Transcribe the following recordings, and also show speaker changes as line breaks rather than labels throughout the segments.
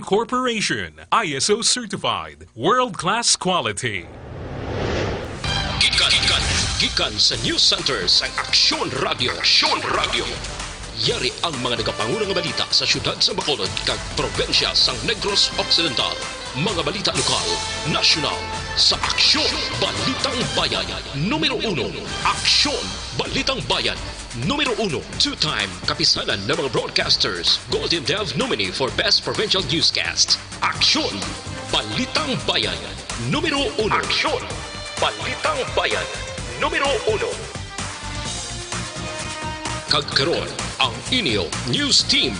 Corporation, ISO certified, world-class quality.
Gikan sa News Center sa Aksyon Radio. Yari ang mga nagapangunang balita sa syudad sa Bacolod kag probensya sa Negros Occidental. Mga balita lokal, nasyonal sa Aksyon Balitang Bayan. Numero 1, Aksyon Balitang Bayan. Numero 1, two-time kapisanan ng mga broadcasters, Golden Dove nominee for Best Provincial Newscast. Aksyon Balitang Bayan. Numero 1, Aksyon Balitang Bayan. Numero 1. Kagkaroon ang inyo News Team.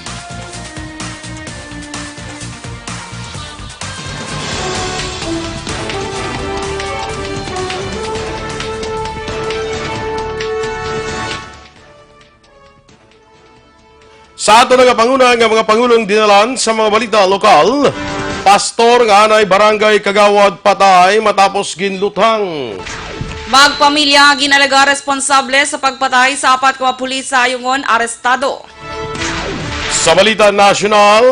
Sa ato nagapanguna nga mga pangulong dinalan sa mga balita lokal, pastor nga anay barangay Kagawad patay matapos ginlutang.
Magpamilya ginalaga responsable sa pagpatay sa 4 ka pulis sa Ayungon arestado.
Sa balita nasyonal,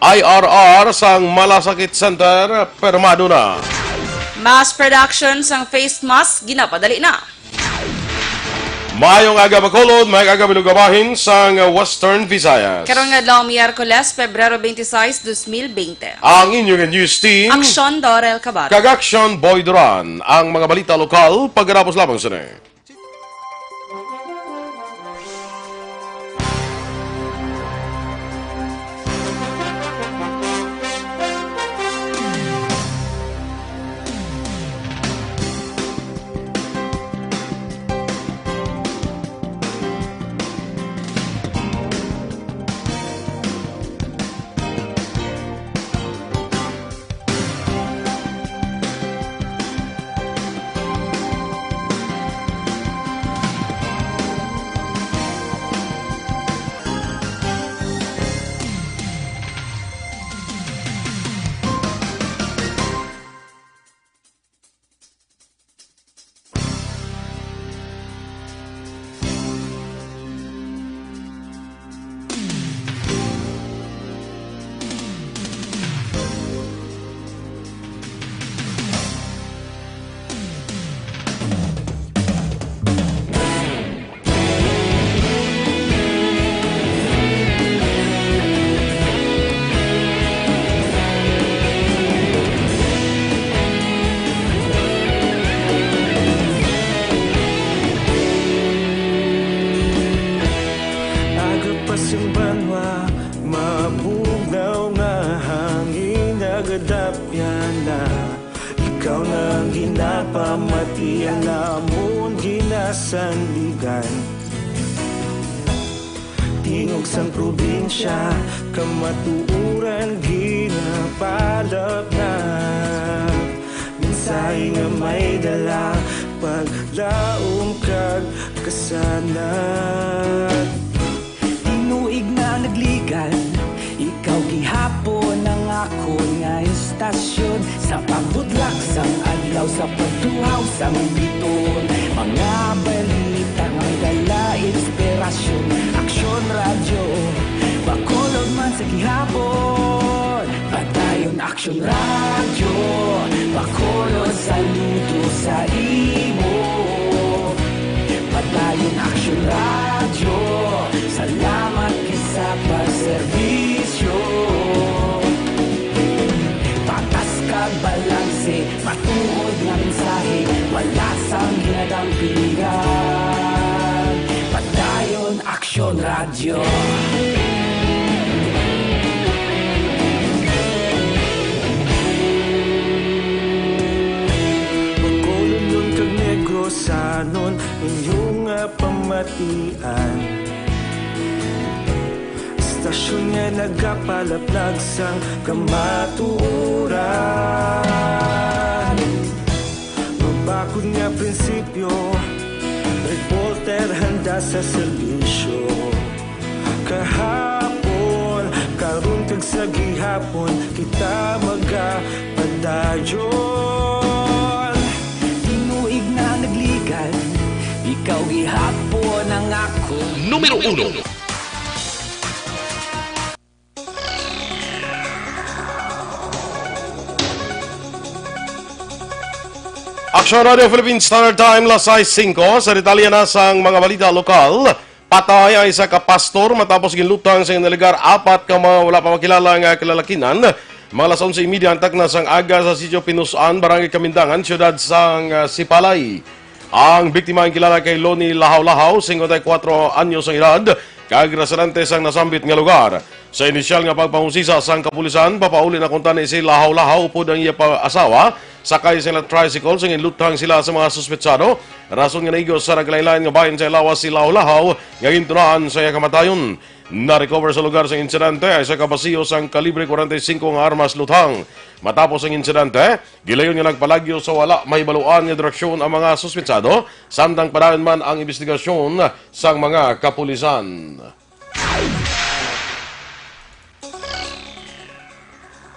IRR sang Malasakit Center permado na.
Mass production sang face mask ginapadali na.
Mayong aga Bacolod, may aga binugabahin sang Western Visayas.
Karong adlaw Miyerkules, Pebrero 26, 2020.
Ang inyong news team,
Aksyon Dorel Cabatu.
Aksyon Boy Duran, ang mga balita lokal pagkatapos lamang sa
Tingog sang probinsya, kamatuuran ginapalap na. Minsay nga may dala, paglaom kag kasanat. Tinuig na nagligan, ikaw gihapon ang ako nga istasyon. Sa pagbudlak sang adlaw, sa pagtuhaw sang biton. Mga balita nga dala inspirasyon. Aksyon radyo, Bacolod man sa gihapon. Padayon Aksyon radyo, Bacolod saludo sa imo. Padayon Aksyon radyo, salamat kisa pagserbisyo. Patas kag balanse, matuod nga mensahe, wala sang ginadampigan. Padayon Aksyon radyo. Bacolod kag Negros anon inyong pamatian. Istasyon nga nagapalaplag sang kamatuuran. Mabakod nga prinsipyo, reporter handa sa serbisyo. Kahapon, karon kag sa gihapon, kita magapadayon. Tinuig na nagligan, ikaw gihapon ang ako.
Numero 1.
Aksyon Radio Philippines Standard Time, las 6:05. Sa detalye na sang mga balita lokal, patay ay isa ka pastor matapos ginlutang sa lugar. Apat ka wala pa makilala nga kalalakinan. Mga alas 11:30 antak na sang aga sa sitio Pinusan, Barangay Kamindangan, siyudad sang Sipalay. Ang biktima ang kilala kay Loni Lahaw-Lahaw, 54 anyos ang edad, kag residente sang nasambit nga lugar. Sa inisyal nga pagpangusisa sang kapulisan, papauli na kunta ni si Lahaw-Lahaw upod ang iya asawa, sakay sila tricycle, sing inlutang sila sa mga suspetsado. Rason nga naigos sa naglaylayan nga bayan sa lawas si Lahaw-Lahaw, nga gintunaan sa iya kamatayon. Na-recover sa lugar sa insidente ay sa kabasiyo sang kalibre 45 nga armas lutang. Matapos ang insidente, gilayon nga nagpalagyo sa wala may baluan nga direksyon ang mga suspetsado, samtang padayon man ang investigasyon sang mga kapulisan.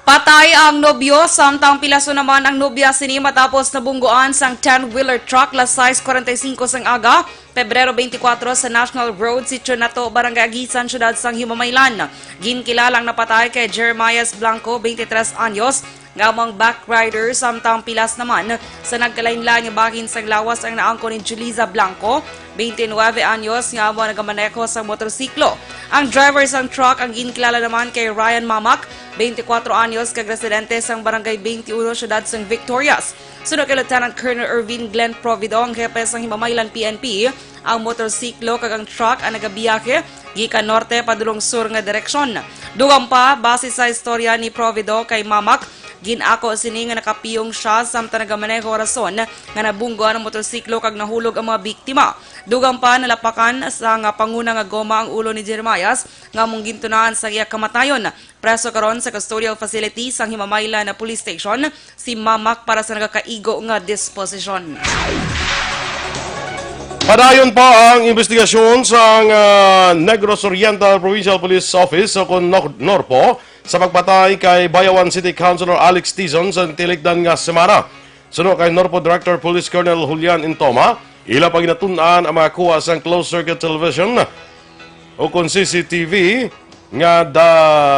Patay ang nobyo, samtang pilaso naman ang nobya sini matapos nabungguan sang 10-wheeler truck las 6:45 sang aga, Pebrero 24 sa National Road, Sitio Nato, Barangay Agisan, siyudad sang Himamaylan. Ginkilalang napatay kay Jeremiah Blanco, 23 anyos, ngamang backrider, samtang pilas naman sa nagkalain-lain nga bahin sang lawas ang naangko ni Juliza Blanco, 29 anyos, nga mo nagamaneho sa motorsiklo. Ang driver sang truck ang ginkilala naman kay Ryan Mamak, 24 anyos, kag residente sang Barangay 21, siyudad sang Victorias. Sunod kay Lieutenant Colonel Irvin Glenn Provido, ang hepe sang Himamaylan PNP, ang motorsiklo kag ang truck ang nagabiyahe gikan norte padulong sur nga direksyon. Dugang pa, base sa istorya ni Provido kay Mamak, ginako sini nga nakapiyong siya samtang nagamaneho rason nga nabungguan ang motorsiklo kag nahulog ang mga biktima. Dugang pa nalapakan sa nga panguna nga goma ang ulo ni Jeremias nga mong gintunaan sa iya kamatayon. Preso karon sa custodial facility sa Himamaylan na police station si Mamak para sa nagakaigo nga disposisyon.
Padayon pa ang investigasyon sa Negros Oriental Provincial Police Office o Norpo sa pagpatay kay Bayan City Councilor Alex Tizon sa tilikdan nga semana. Sunod kay Norpo Director Police Colonel Julian Intoma, ila pag ginatunan ang mga kuha sa closed-circuit television o kung CCTV nga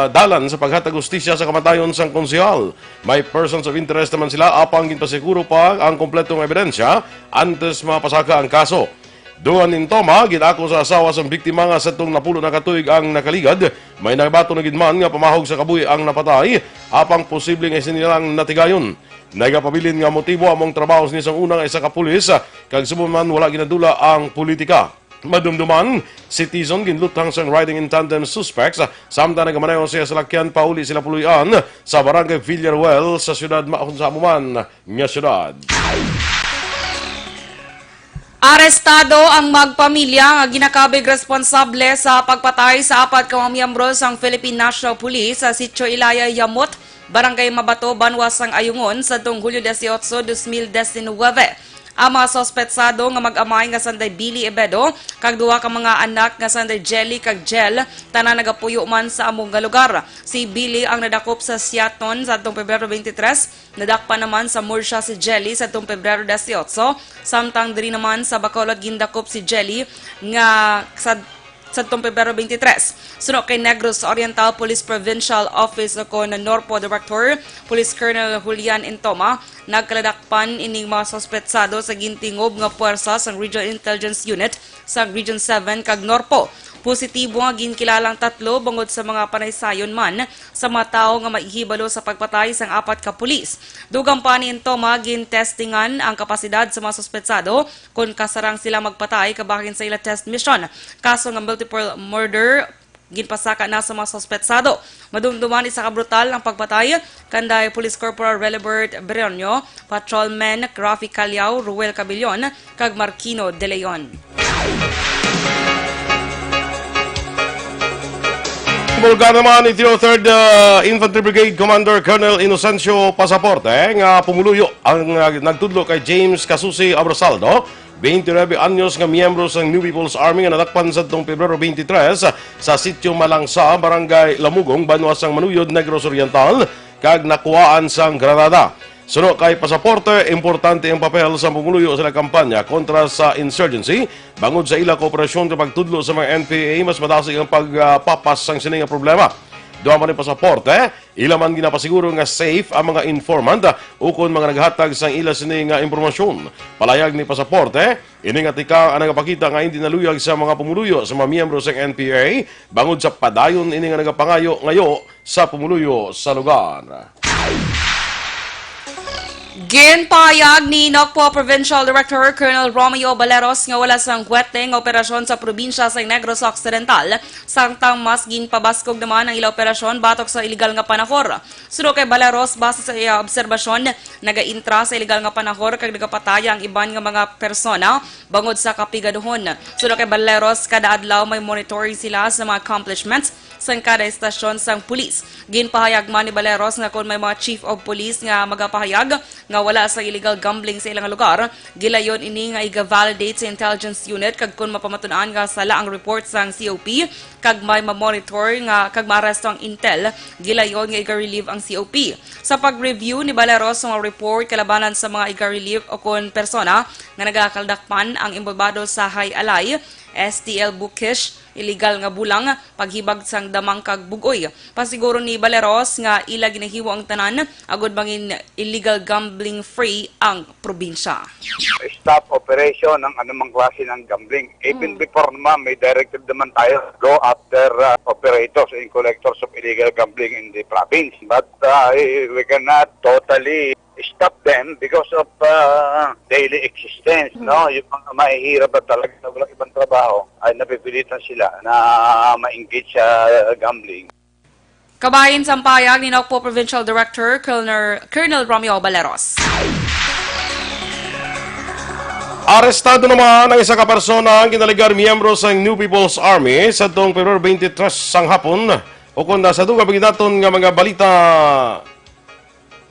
dalan sa paghatag hustisya sa kamatayon sang konsehal. May persons of interest naman sila, apang ginpasiguro pa ang kompletong ebidensya antes mapasaka ang kaso. Duran Intoma, ginako sa asawa sa biktima nga sa itong napulo na katuig ang nakaligad, may nagbato na gidman nga pamahog sa kabuhi ang napatay, apang posibleng isinilang natigayon. Nagapabilin nga motibo among trabaho ni isang unang isa kapulis, kag subuman wala ginadula ang politika. Madumduman, citizen ginlutang sang riding in tandem suspects, samtang nagamaneho siya sa lakyan, pauli sila puluyan sa Barangay Villarwell sa siyudad sa Amuman nga siyudad.
Arestado ang magpamilya nga ginakabig responsable sa pagpatay sa apat ka mga miyembro sang Philippine National Police sa Sitio Ilaya Yamot, Barangay Mabato, Banwas sang Ayungon sa Hulyo 18, 2019. Ang mga sospetsado nga mag-amay nga sanday Billy Ebedo kag duha ka mga anak nga sanday Jelly kag Jel tanan nagapuyo man sa among nga lugar. Si Billy ang nadakop sa Siaton sa Pebrero 23, nadakpa naman sa Murcia si Jelly sa Pebrero 18, samtang diri naman sa Bacolod gindakop si Jelly nga sa Pebrero 23. Sunod kay Negros Oriental Police Provincial Office o na Norpo Director, Police Colonel Julian Intoma, nagkaladakpan ining mga sospetsado sa gintingob nga puwersa sa Regional Intelligence Unit sa Region 7 kag Norpo. Positibo nga ginkilalang 3 bangod sa mga panaysayon man sa mga tao nga maihibalo sa pagpatay sang apat ka pulis. Dugang pa ni Intoma, gintestingan ang kapasidad sa mga sospetsado kung kasarang sila magpatay kabahin sa ila test mission. Kaso nga multiple murder ginpasaka na sa mga sospetsado. Madumduman isa ka brutal ang pagpatay kanday Police Corporal Relibert Brionio, Patrolman Rafi Calyao, Ruel Cabillon, kag Marquino De Leon.
Mulga naman ito 3rd Infantry Brigade Commander Colonel Inocencio Pasaporte nga pumuluyo ang nagtudlo kay James Casusi Abrasaldo, 29 anyos nga miyembro sa New People's Army nga nadakpan sa Pebrero 23 sa Sitio Malangsa, Barangay Lamugong, Banwas sang Manuyod, Negros Oriental, kag nakuhaan sang Granada. Sunod kay Pasaporte, importante ang papel sa pumuluyo sa kampanya kontra sa insurgency. Bangod sa ila kooperasyon sa pagtudlo sa mga NPA, mas matasig ang pagpapas sang sining problema. duha man ni pasaporte, ila man ginapasiguro nga safe ang mga informant ukon mga naghatag sang ila sini nga impormasyon. Palayag ni pasaporte, ini nga tika ang nagapakita nga hindi naluyag sa mga pumuluyo sa mga miyembro sa NPA bangod sa padayon ini nga nagapangayo ngayo sa pumuluyo sa lugar.
Ginpahayag ni Nocpo Provincial Director Colonel Romeo Baleros nga wala sang huweteng operasyon sa probinsya sa Negros Occidental, samtang mas ginpabaskog naman ang ila operasyon batok sa iligal nga panahor. Suno kay Baleros, base sa iya obserbasyon, nagaintra sa iligal nga panahor kag nagapataya ang iban nga mga persona bangod sa kapigaduhon. Suno kay Baleros, kada adlaw may monitoring sila sa mga accomplishments sa kada estasyon sang pulis. Ginpahayag man ni Baleros nga kung may mga chief of police nga magapahayag nga wala sa illegal gambling sa ilang lugar, gilayon ini nga iga-validate sa intelligence unit kag kung mapamatunan nga sala ang report sang COP kag may ma-monitor nga kag maaresto ang intel, gilayon nga iga-relieve ang COP. Sa pag-review ni Baleros sa mga report kalabanan sa mga iga-relieve o kung persona nga nagakaldakpan ang imbabado sa high alay, STL bookish, illegal nga bulang, paghibag sang damang kag bugoy. Pasiguro ni Baleros nga ila ginahiwo ang tanan, agod bangin illegal gambling free ang probinsya.
Stop operation ng anumang klase ng gambling. Even before naman, may directive naman tayo, go after operators and collectors of illegal gambling in the province. But we cannot totally stop them because of daily existence. No, yung mga mahihirap at talaga na walang ibang trabaho ay napipilitan sila na ma-engage sa gambling.
Kabahin sa payag ni Nocpo Provincial Director Colonel Romeo Baleros.
Arestado naman ang isa ka persona ang kinaligar miyembro sa New People's Army sa tuong Pebrero 23 sang hapon. Ukon na sa duga biginaton nga mga balita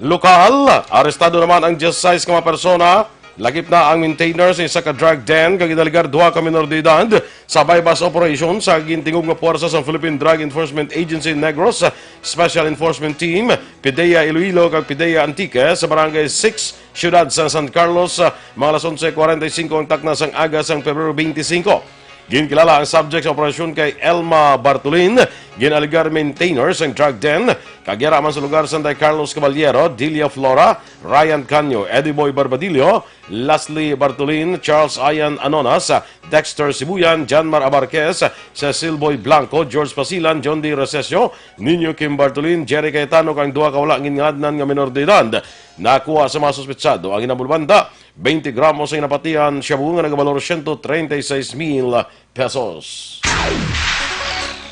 lokal. Arestado naman ang just size ka mga persona. Lakip na ang maintainer sa isa ka drug den kag gidaligar duha ka minor de edad sa bypass operation sa gintingog nga puwersa sa Philippine Drug Enforcement Agency Negros Special Enforcement Team PIDEA Iloilo kag PIDEA Antique sa barangay 6 Ciudad San Carlos mga alas 11:45 ang takna sang aga sang Pebrero 25. Ginkilala ang subject sa operasyon kay Elma Bartolin, ginaligar maintainer sa drug den, kagyara man sa lugar Santa Carlos Caballero, Delia Flora, Ryan Canyo, Eddie Boy Barbadillo, Leslie Bartolin, Charles Ian Anonas, Dexter Sibuyan, Janmar Abarquez, Cecil Boy Blanco, George Pasilan, John D. Recesio, Nino Kim Bartolin, Jerry Cayetano, kang duha kawala ngingadnan nga minor de edad. Nakuha sa mga suspetsado ang inabulbanda 20 gramos ang napatian, shabu nga nagabalor 136,000 pesos.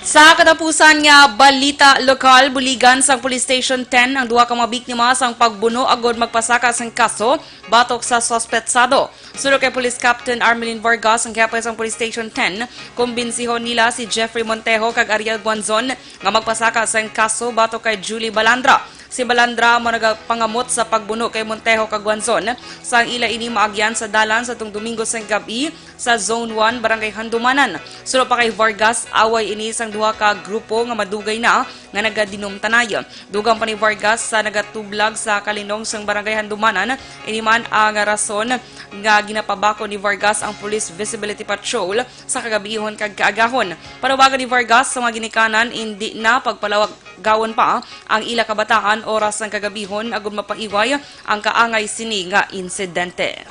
Sa katapusan nga balita lokal, buligan sang Police Station 10 ang duha ka mga biktima sang pagbuno agod magpasaka sang kaso batok sa sospetsado. Sulo kay Police Captain Armelin Vargas ang kapay sang Police Station 10, kumbinsiho nila si Jeffrey Montejo kag Ariel Guanzon nga magpasaka sang kaso batok kay Julie Balandra. Si Balandra mo nagapangamot sa pagbuno kay Montejo kag Guanzon sang ila ini maagyan sa dalan sa tung Domingo sang gabi sa Zone 1 Barangay Handumanan. Sulo pa kay Vargas, away ini sang duha ka grupo nga madugay na nga nagadinom tanay. Dugang pa ni Vargas sa nagatublag sa kalinong sang Barangay Handumanan, ini man ang rason nga ginapabako ni Vargas ang Police Visibility Patrol sa kagabihon kag kaagahon. Panawagan ni Vargas sa mga ginikanan hindi na pagpalawag gawon pa ang ila kabataan oras ng kagabihon agud mapaiway ang kaangay sini nga insidente.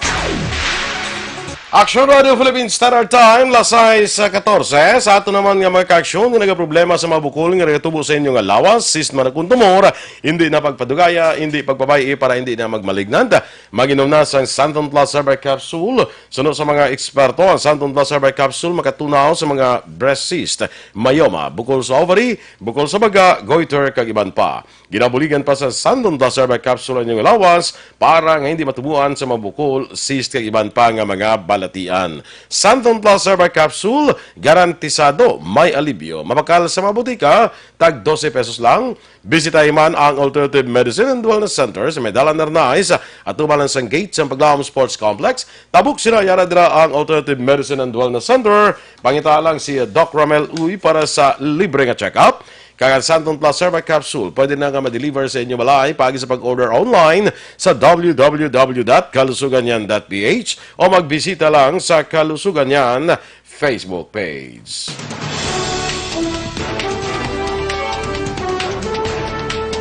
Aksyon Radio Philippines Standard Time, lasay sa 14. Sa ato naman nga mga ka-aksyon, nga nagaproblema sa mga bukol, nga nagatubo sa inyo nga lawas, sis man akong tumor, hindi na pagpadugaya, hindi pagbabayi para hindi na magmalignant. Maginom na sa Santon Plus Herbal Capsule. Sunod sa mga eksperto, ang Santon Plus Herbal Capsule makatunaw sa mga breast cyst, myoma, bukol sa ovary, bukol sa baga, goiter, kag iban pa. Ginabuligan pa sa Santon Plus Herbal Capsule ang inyong lawas para nga hindi matubuan sa mga bukol, cyst, kag iban pa nga mga balatian. Santon Plus Herbal Capsule, garantisado may alibyo. Mapakal sa mga butika, tag 12 pesos lang. Bisitahin man ang Alternative Medicine and Wellness Center sa Medalla Narnais at tumalan sa gate sa Paglawam Sports Complex. Tabuk sila yara dira ang Alternative Medicine and Wellness Center. Pangita lang si Doc Ramel Uy para sa libre nga check-up. Kaya Santon Plus Herbal Capsule, pwede na nga ma-deliver sa inyo balay pagi sa pag-order online sa www.kalusuganyan.ph o magbisita lang sa Kalusuganyan Facebook page.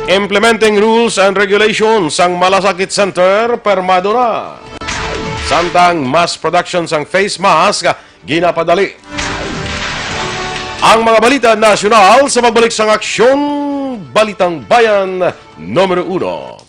Implementing rules and regulations ang Malasakit Center permado na. Samtang mass production sang face mask ginapadali. Ang mga balita nasyonal sa pagbalik sang aksyon Balitang Bayan Numero 1.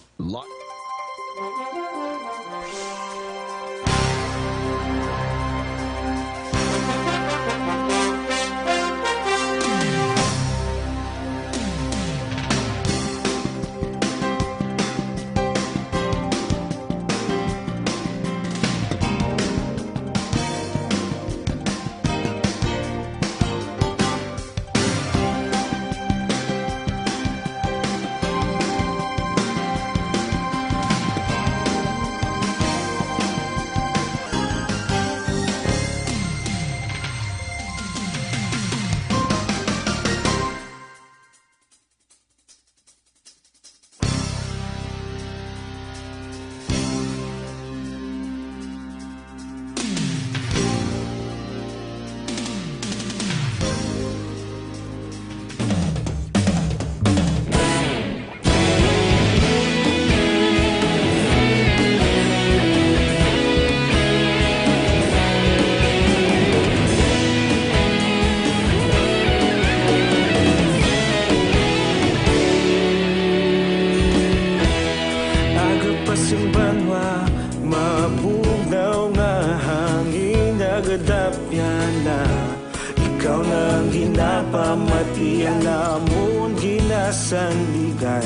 Ikaw nang ginapamati ang namon ginasandigan.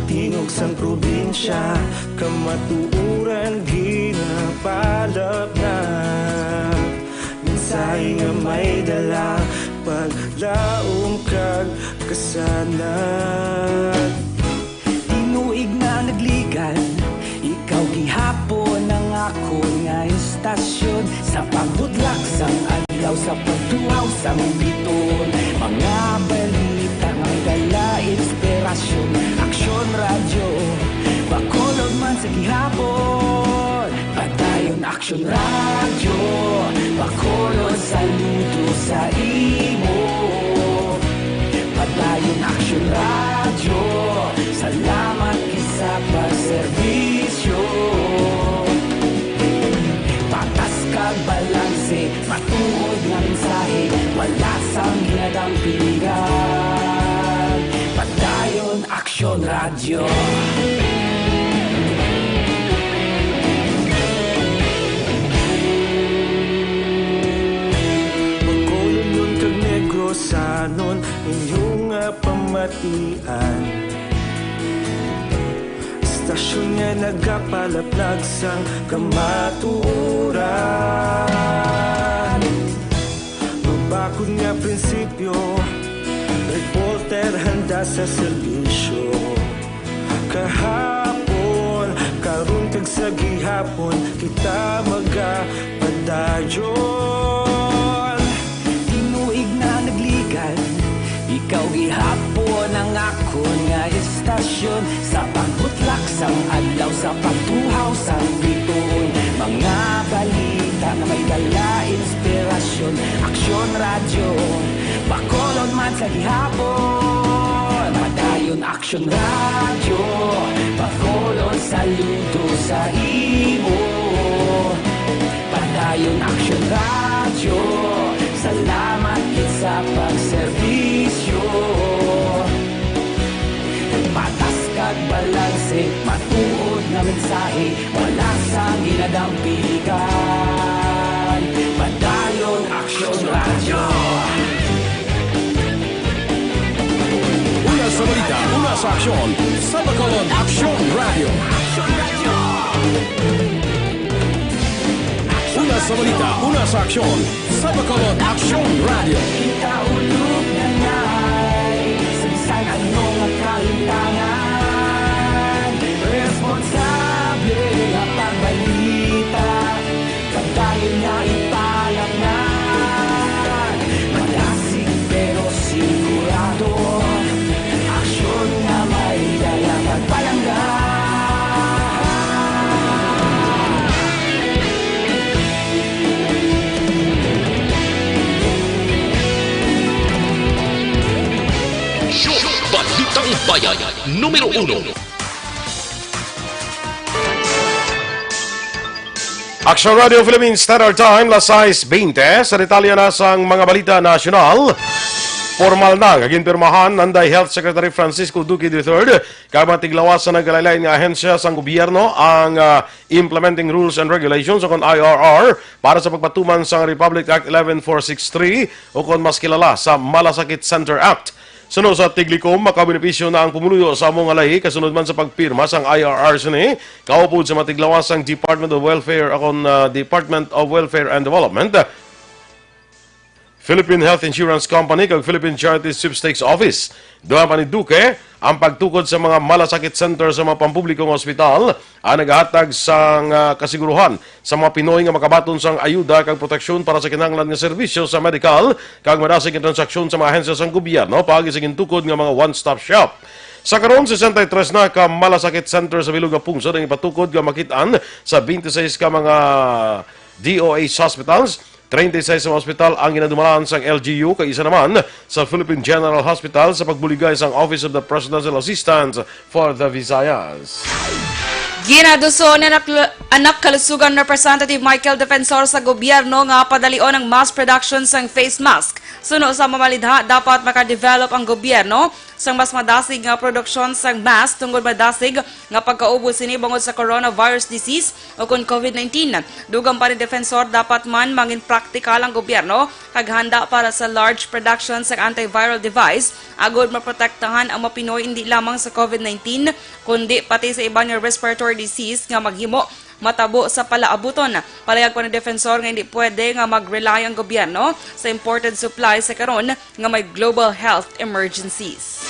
Tingog sang probinsya, kamatuuran ginapalap na. Minsay nga may dala, paglaong kag kasanag. Tinuig na nagligan, ikaw gihapon ang ako nga istasyon. Sa pagbudlak sang adlaw, sa pagtuaw sang biton. Mga balita nga dala inspirasyon. Aksyon radyo, bakolod man sa gihapon. Patayon aksyon radyo, bakolod saludo sa imo. Patayon aksyon radyo, salamat isa pagserbisyo. Patas kag balanse, matuod nga mensahe, wala sang ginadang piligan. Patayon aksyon radyo. Magkulon nun kag negrosanon, inyong pamatian. Istasyon nga nagapalaplag sang kamatuuran. Mabakod nga prinsipyo, reporter handa sa serbisyo. Kahapon, karon kag sa gihapon, kita magapadayon. Tinuig na nagligan, ikaw gihapon ang akon nga istasyon. Sa pagbutlak sang adlaw, sa pagtuhaw sang biton. Mga balita na may dala inspirasyon. Aksyon radyo, bakolod man sa gihapon. Padayon aksyon radyo, bakolod saludo sa imo. Padayon aksyon radyo, salamat sa pagserbisyo. Patas kag balanse, matuod na mensahe, wala sang ginadang piligan. Padayon aksyon radyo.
Una sa balita, una sa aksyon, sa Bacolod Aksyon Radio. Una sa balita, una sa aksyon, sa Bacolod Aksyon Radio.
Kita ulog na ngay, sa bisan anong kalintangan. Responsable nga pagbalita, pagdayon nga ipalap na. Malasig pero sigurado, aksyon na may dalang pagpalanggan.
bayan, numero 1.
Aksyon Radio Philippines Standard Time, las 6:20. Sa detalye na sang mga balita nasyonal. Formal na kaginpirmahan nanday Health Secretary Francisco Duque III kamatiglawas sa nagalaylay nga ahensya sang gobyerno ang Implementing Rules and Regulations o kon IRR para sa pagpatuman sa Republic Act 11463 o kon mas kilala sa Malasakit Center Act. Sunod sa tiglikom, makabenepisyo na ang pumuluyo sa among alay kasunod man sa pagpirma sang IRR sini kaupod sa matiglawas ang Department of Welfare o kon Department of Welfare and Development, Philippine Health Insurance Company kag Philippine Charity Sweepstakes Office. Doon pa ni Duque ang pagtukod sa mga malasakit center sa mga pampublikong ospital ang naghatag sang kasiguruhan sa mga Pinoy nga makabaton sang ayuda kag proteksyon para sa kinahanglan nga serbisyo sa medical kag madasig nga transaksyon sa mga ahensya sang gobyerno paagi sa gintukod nga mga one-stop shop. Sa karon 63 na ka malasakit center sa bilog nga pungsod ang ipatukod nga makitaan sa 26 ka mga DOH hospitals. 36 sa hospital ang ginadumalaan sang LGU kay isa naman sa Philippine General Hospital sa pagbuligay sang Office of the Presidential Assistant for the Visayas.
Ginaduso ni anak kalusugan Representative Michael Defensor sa gobyerno nga padalion ang mass production sang face mask. Suno sa mamalidha, dapat makadevelop ang gobyerno sang mas madasig nga produksyon sang mask tungod madasig nga pagkaubos sini bangod sa coronavirus disease o kon COVID-19. Dugang pa ni Defensor, dapat man mangin praktikal ang gobyerno kag handa para sa large production sang antiviral device agod maprotektahan ang mga Pinoy hindi lamang sa COVID-19 kundi pati sa ibang nga respiratory disease nga maghimo matabo sa palaabuton. Palayag pa ni Defensor nga hindi pwede nga mag-rely ang gobyerno sa imported supply sa karon nga may global health emergencies.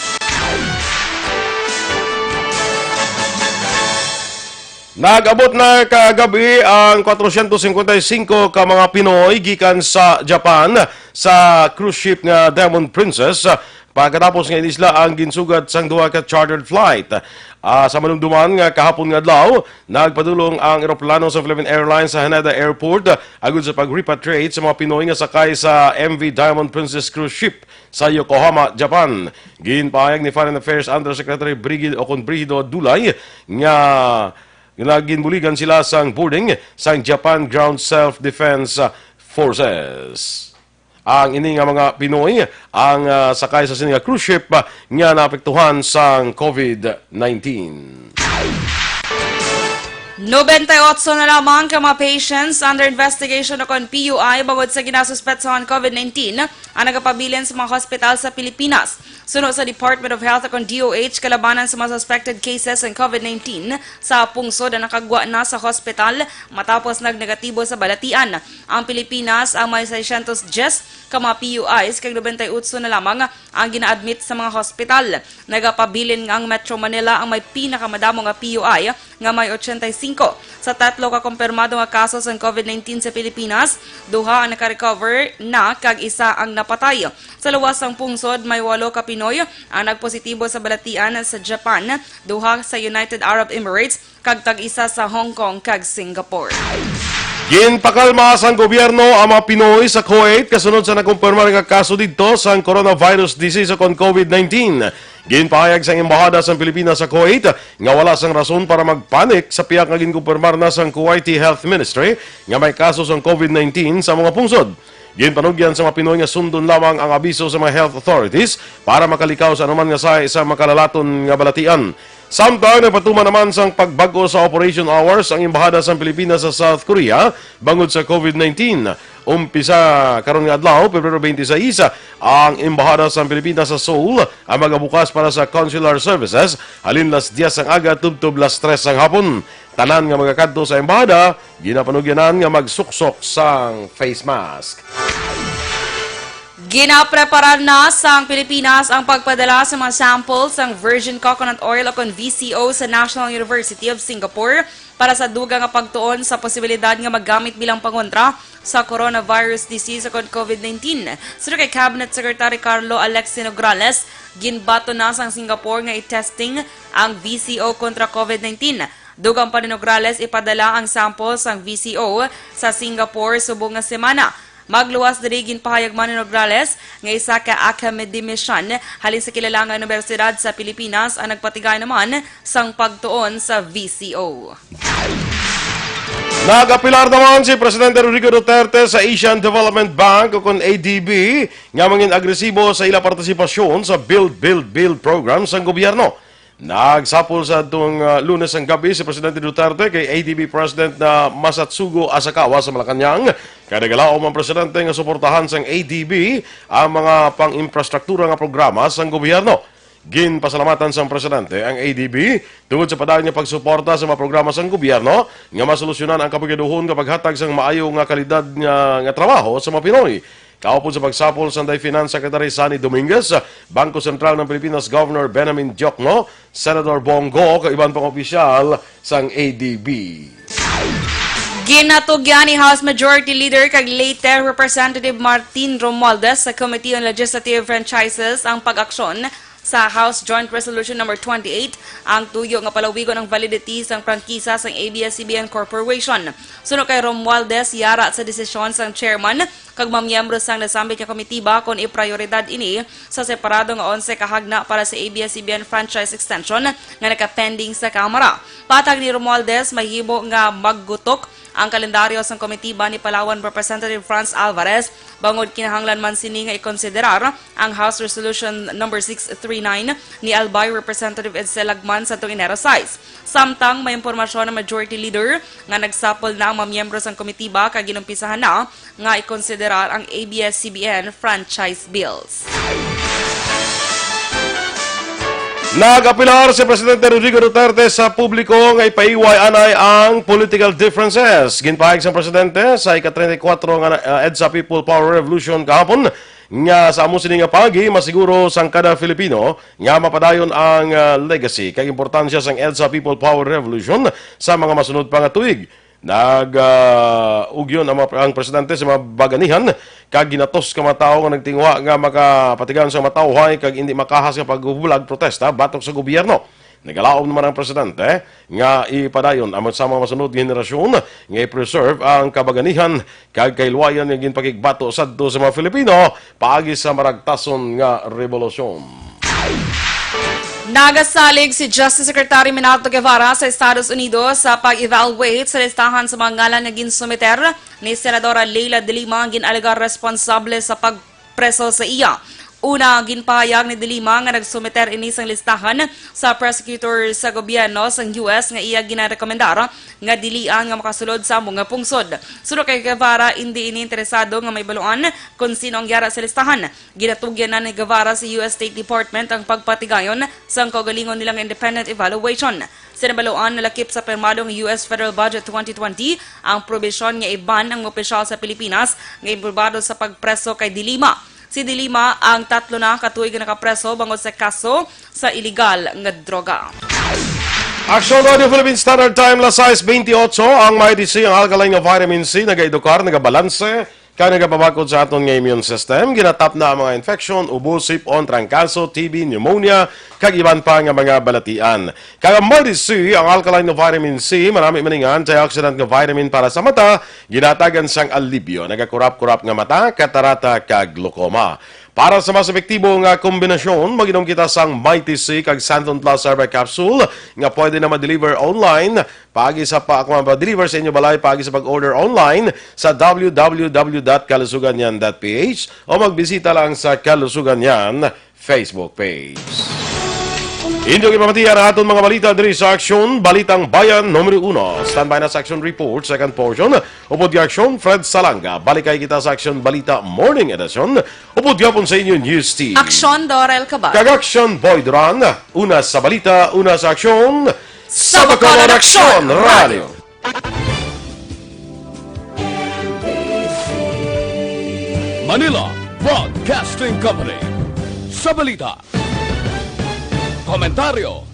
Nag-abot na kagabi ang 455 ka mga Pinoy gikan sa Japan sa cruise ship nga Diamond Princess pagkatapos nga inisla ang ginsugad sang duha ka chartered flight. Sa manumduman nga kahapon nga adlaw, nagpadulong ang eroplano sa Philippine Airlines sa Haneda Airport agud sa pag-repatriate sa mga Pinoy nga sakay sa MV Diamond Princess cruise ship sa Yokohama, Japan. Ginpahayag ni Foreign Affairs Undersecretary Brigido Dulay nga ginbuligan sila sang boarding sang Japan Ground Self-Defense Forces. Ang ini nga mga Pinoy ang sakay sa sining cruise ship nga naapektuhan sang COVID-19.
98 na lamang ka mga patients under investigation o kon PUI bangod sa ginasuspetsahan COVID-19 ang nagapabilin sa mga hospital sa Pilipinas. Sunod sa Department of Health o kon DOH, kalabanan sa mga suspected cases ng COVID-19 sa pungsod na nakagwa na sa hospital matapos nagnegatibo sa balatian. Ang Pilipinas ang may 610 ka mga PUIs kag 98 na lamang ang gina-admit sa mga hospital. Nagapabilin nga ang Metro Manila ang may pinakamadamo nga PUI nga may 85. Sa 3 ka kumpirmado nga kaso ng COVID-19 sa Pilipinas, 2 ang naka-recover na kag isa ang napatay. Sa luwas ng pungsod, may 8 ka Pinoy ang nagpositibo sa balatian sa Japan, 2 sa United Arab Emirates, kag tag-isa sa Hong Kong kag Singapore.
Ginpakalma sang gobyerno ang mga Pinoy sa Kuwait kasunod sa nakumpirma nga kaso didto sa coronavirus disease o COVID-19. Ginpahayag sang embahada sang Pilipinas sa Kuwait nga wala sang rason para magpanik sa piyak nga ginkumpirmar na sang Kuwaiti Health Ministry nga may kaso sang COVID-19 sa mga pungsod. Ginpanugyan sa mga Pinoy nga sundon lamang ang abiso sa mga health authorities para makalikaw sa anuman nga say sa makalalaton nga balatian. Samtang nagpatuman naman sang pagbago sa operation hours ang embahada sa Pilipinas sa South Korea bangod sa COVID-19. Umpisa karon nga adlaw, Pebrero 26, ang embahada sa Pilipinas sa Seoul ang magabukas para sa consular services halin las 10 ang aga tubtob las 3 ang hapon. Tanan nga mga kadto sa embahada ginapanugyanan nga magsuksok sang face mask.
Ginapreparar na sa Pilipinas ang pagpadala sa mga samples ng virgin coconut oil o kon VCO sa National University of Singapore para sa dugang nga pagtuon sa posibilidad nga maggamit bilang pangontra sa coronavirus disease o kon COVID-19. Sino kay Cabinet Secretary Carlo Alexi Nograles, ginbato na sa Singapore nga i-testing ang VCO kontra COVID-19. Dugang pa ni Nograles ipadala ang samples ng VCO sa Singapore subong nga semana. Magluwas diri ginpahayag man ni Nograles nga isa ka academician halin sa kilalang universidad sa Pilipinas ang nagpatigay naman sang pagtuon sa VCO.
Nagapilar naman si Presidente Rodrigo Duterte sa Asian Development Bank o kung ADB nga mangin agresibo sa ila partisipasyon sa Build program sa gobyerno. Nagsapol sa itong Lunes ang gabi si Presidente Duterte kay ADB President na Masatsugo Asakawa sa Malacanang. Kadagalaom ang Presidente nga suportahan sang ADB ang mga pang-infrastruktura nga programa sa gobyerno. Ginpasalamatan sang Presidente ang ADB tungod sa padayon nga pagsuporta sa mga programa sang gobyerno nga masolusyonan ang kapigaduhon kapag hatag sang maayo nga kalidad nga trabaho sa mga Pinoy. Kaupod sa pagsapol sa Finance Secretary Sani Dominguez, Bangko Sentral ng Pilipinas Governor Benjamin Diokno, Senator Bongo, kaiban pang opisyal sang ADB.
Ginatugyan ni House Majority Leader kag late Representative Martin Romualdez sa Committee on Legislative Franchises ang pag-aksyon sa House Joint Resolution number 28 ang tuyo nga palawigon ang validity sang prangkisa sang ABS-CBN Corporation. Suno kay Romualdez yara sa desisyon sang chairman kag mga miyembro sang nasambit nga komitiba kon i-prioridad ini sa separado nga 11 kahagna para sa ABS-CBN franchise extension nga naka-pending sa Kamara. Patag ni Romualdez mahimo nga maggutok ang kalendaryo sang komitiba ni Palawan Representative Franz Alvarez bangod kinahanglan man sini nga ikonsiderar ang House Resolution number 639 ni Albay Representative Edsel Lagman sa itong Enero 6. Samtang may impormasyon ng Majority Leader nga nagsapol na ang mga miyembro sang komitiba kag ginumpisahan na nga ikonsiderar ang ABS-CBN franchise bills.
Nag-apilar si Presidente Rodrigo Duterte sa publiko nga ipaiway-anay ang political differences. Ginpahayag sa Presidente sa ika-34 nga EDSA People Power Revolution kahapon nga sa amo sini nga pagi masiguro sang kada Filipino nga mapadayon ang legacy kag importansya sang EDSA People Power Revolution sa mga masunod pa nga tuig. Nag-ugyon ang Presidente sa mga baganihan kag ginatos ka matao nga nagtingwa nga makapatigan sa matawhay kag hindi makahas nga paghubulag protesta batok sa gobyerno. Nagalaom naman ang Presidente nga ipadayon ang sa mga masunod generasyon nga i-preserve ang kabaganihan kag kailwayan nga ginpakigbato sadto sa mga Filipino paagi sa maragtason nga revolusyon.
Nagasalig si Justice Secretary Minato Guevara sa Estados Unidos sa pag-evaluate sa listahan sa mga ngalan na ginsumiter ni Senadora Leila de Lima ang ginalagar responsable sa pagpreso sa iya. Una, ginpahayag ni de Lima nga nagsumiter ini sang listahan sa prosecutor sa gobyerno sang US nga iya ginarekomendar nga dilian nga makasulod sa mga pungsod. Suno kay Guevara, hindi ini interesado nga may baluan kung sino ang yara sa listahan. Ginatugyan na ni Guevara sa US State Department ang pagpatigayon sang kaugalingon nilang independent evaluation. Sinabaluan nalakip sa permadong US Federal Budget 2020 ang probisyon nga iban ang opisyal sa Pilipinas nga involvado sa pagpreso kay de Lima. Si de Lima ang tatlo na katuig na nakapreso bangod sa kaso sa iligal nga droga.
Aksyon Radio Philippine Standard Time la 6:28 ang may DC ang alkaline nga vitamin C nagaedukar nagabalanse kaya nagapabakod sa aton nga immune system, ginatap na ang mga infection, ubo, sipon, trangkaso, TB, pneumonia, kag iban pa nga mga balatian. Kaya MyDC, ang alkaline na vitamin C, marami maningan, antioxidant nga vitamin para sa mata, ginatagan sang alibyo, nagakurap-kurap nga mata, katarata, kag glaucoma. Para sa mas epektibo nga kombinasyon, mag-inom kita sang MyDC kag Santon Plus Herbal Capsule nga pwede na ma-deliver online pagi sa ma-deliver sa inyo balay pagi sa pag-order online sa www.kalusuganyan.ph o magbisita lang sa Kalusuganyan Facebook page. Indo ipamatiyan ang aton mga balita diri sa Aksyon, Balitang Bayan, Numero 1. Standby na sa Aksyon Report, second portion. Upod di Aksyon, Fred Salanga. Balikay kita sa Aksyon Balita Morning Edition. Upod yapon sa inyo News Team.
Aksyon, Dorel Cabatu.
Kag Aksyon Boy Duran. Una sa balita, una sa Aksyon. Sa Bacolod Aksyon Radio.
Manila Broadcasting Company. Sa balita, komentaryo,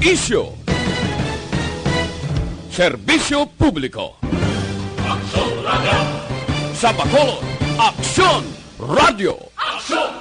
isyu, serbisyo publiko. Aksyon Radio. Sa Bacolod, Aksyon Radio. Aksyon!